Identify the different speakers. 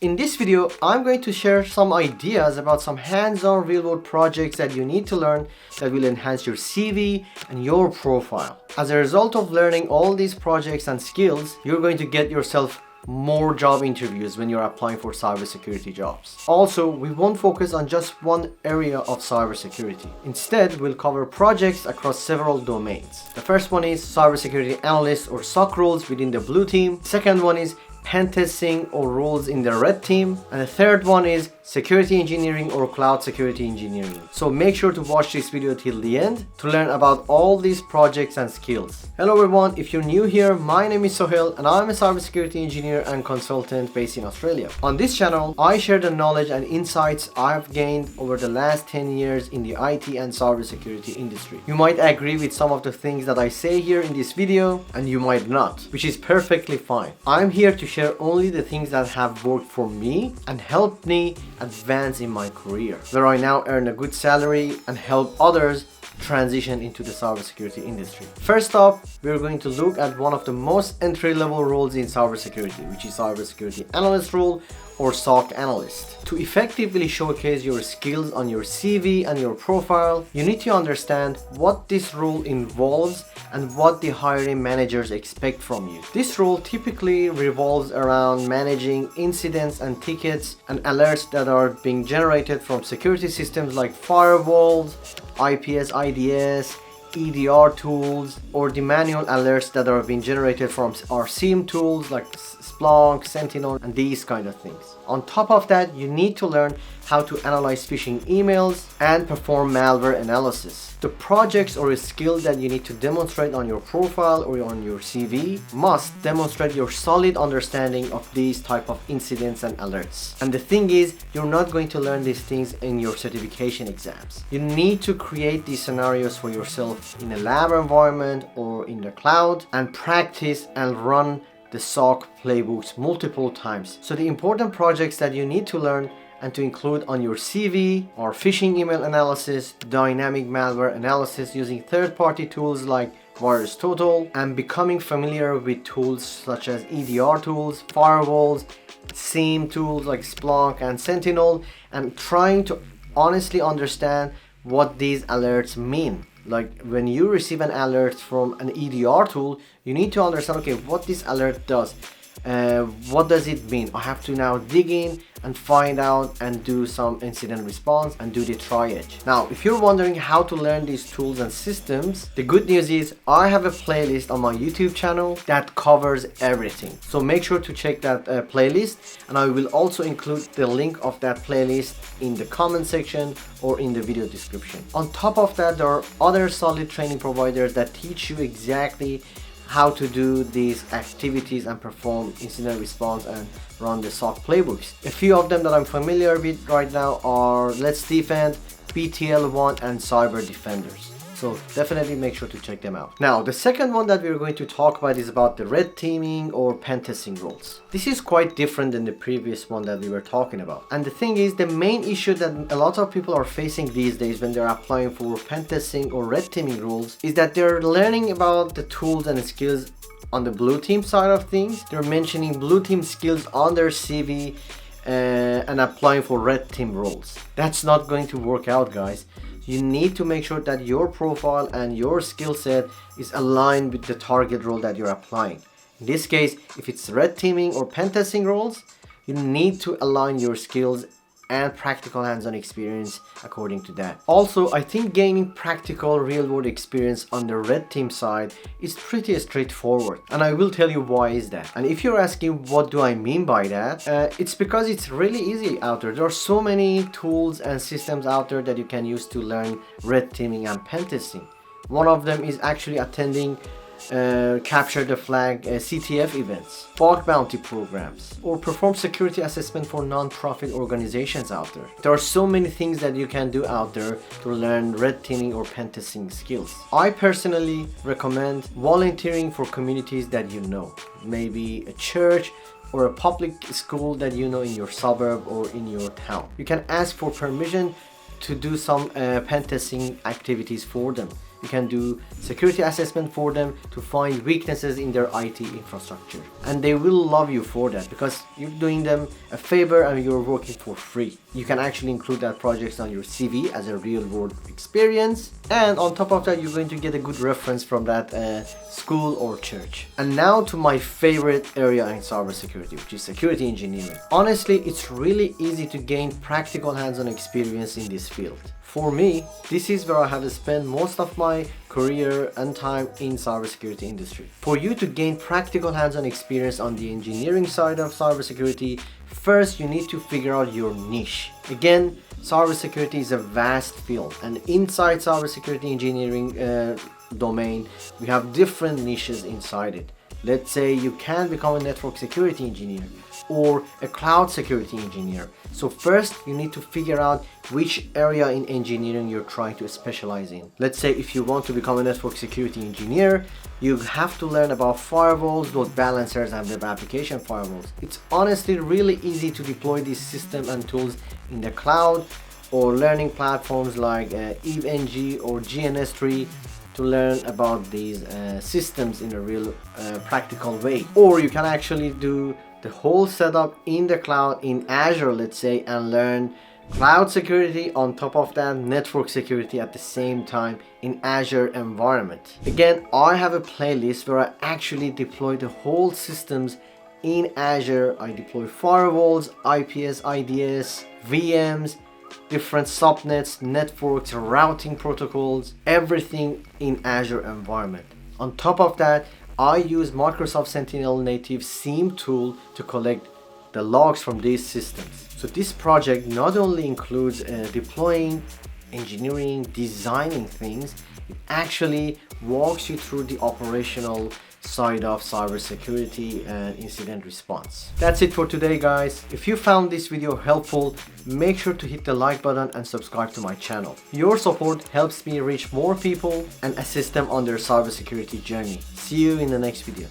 Speaker 1: In this video, I'm going to share some ideas about some hands-on real-world projects that you need to learn that will enhance your CV and your profile. As a result of learning all these projects and skills, you're going to get yourself more job interviews when you're applying for cybersecurity jobs. Also, we won't focus on just one area of cybersecurity. Instead, we'll cover projects across several domains. The first one is cybersecurity analyst or SOC roles within the blue team. Second one is pen testing or roles in the red team, and the third one is security engineering or cloud security engineering. So make sure to watch this video till the end to learn about all these projects and skills. Hello everyone, if you're new here, my name is Sohail and I'm a cybersecurity engineer and consultant based in Australia. On this channel, I share the knowledge and insights I've gained over the last 10 years in the IT and cybersecurity industry. You might agree with some of the things that I say here in this video and you might not, which is perfectly fine. I'm here to share only the things that have worked for me and helped me advance in my career, where I now earn a good salary and help others transition into the cybersecurity industry. First off, we're going to look at one of the most entry-level roles in cybersecurity, which is cybersecurity analyst role or SOC Analyst. To effectively showcase your skills on your CV and your profile, you need to understand what this role involves and what the hiring managers expect from you. This role typically revolves around managing incidents and tickets and alerts that are being generated from security systems like firewalls, IPS, IDS, EDR tools, or the manual alerts that are being generated from our SIEM tools like Splunk, Sentinel, and these kind of things. On top of that, you need to learn how to analyze phishing emails and perform malware analysis. The projects or skills that you need to demonstrate on your profile or on your CV must demonstrate your solid understanding of these type of incidents and alerts. And the thing is, you're not going to learn these things in your certification exams. You need to create these scenarios for yourself in a lab environment or in the cloud and practice and run the SOC playbooks multiple times. So the important projects that you need to learn and to include on your CV are phishing email analysis, dynamic malware analysis using third-party tools like VirusTotal, and becoming familiar with tools such as EDR tools, firewalls, SIEM tools like Splunk and Sentinel, and trying to honestly understand what these alerts mean. Like when you receive an alert from an EDR tool, you need to understand, okay, what this alert does. What does it mean? I have to now dig in and find out and do some incident response and do the triage. Now, if you're wondering how to learn these tools and systems, the good news is I have a playlist on my YouTube channel that covers everything. So make sure to check that playlist, and I will also include the link of that playlist in the comment section or in the video description. On top of that, there are other solid training providers that teach you exactly how to do these activities and perform incident response and run the SOC playbooks. A few of them that I'm familiar with right now are Let's Defend, BTL1, and Cyber Defenders. So definitely make sure to check them out. Now, the second one that we're going to talk about is about the red teaming or pen testing roles. This is quite different than the previous one that we were talking about. And the thing is, the main issue that a lot of people are facing these days when they're applying for pen testing or red teaming roles is that they're learning about the tools and skills on the blue team side of things. They're mentioning blue team skills on their CV and applying for red team roles. That's not going to work out, guys. You need to make sure that your profile and your skill set is aligned with the target role that you're applying. In this case, if it's red teaming or pen testing roles, you need to align your skills and practical hands-on experience according to that. Also, I think gaining practical real-world experience on the red team side is pretty straightforward, and I will tell you why is that. And if you're asking what do I mean by that, it's because it's really easy out there. There are so many tools and systems out there that you can use to learn red teaming and pen testing. One of them is actually attending capture the flag CTF events, bug bounty programs, or perform security assessment for non-profit organizations out there. There are so many things that you can do out there to learn red teaming or pen testing skills. I personally recommend volunteering for communities that you know, maybe a church or a public school that you know in your suburb or in your town. You can ask for permission to do some pen testing activities for them. You can do security assessment for them to find weaknesses in their IT infrastructure. And they will love you for that because you're doing them a favor and you're working for free. You can actually include that project on your CV as a real world experience. And on top of that, you're going to get a good reference from that school or church. And now to my favorite area in cybersecurity, which is security engineering. Honestly, it's really easy to gain practical hands-on experience in this field. For me, this is where I have spent most of my career and time in cybersecurity industry. For you to gain practical hands-on experience on the engineering side of cybersecurity, first you need to figure out your niche. Again, cybersecurity is a vast field, and inside cybersecurity engineering domain, we have different niches inside it. Let's say you can become a network security engineer or a cloud security engineer. So first you need to figure out which area in engineering you're trying to specialize in. Let's say if you want to become a network security engineer, you have to learn about firewalls, load balancers, and web application firewalls. It's honestly really easy to deploy these systems and tools in the cloud or learning platforms like EveNG or GNS3 to learn about these systems in a real practical way. Or you can actually do the whole setup in the cloud in Azure, let's say, and learn cloud security on top of that, network security at the same time in Azure environment. Again, I have a playlist where I actually deploy the whole systems in Azure. I deploy firewalls, IPS, IDS, VMs, different subnets, networks, routing protocols, everything in Azure environment. On top of that, I use Microsoft Sentinel native SIEM tool to collect the logs from these systems. So this project not only includes deploying, engineering, designing things, it actually walks you through the operational side of cybersecurity and incident response. That's it for today, guys. If you found this video helpful, make sure to hit the like button and subscribe to my channel. Your support helps me reach more people and assist them on their cybersecurity journey. See you in the next video.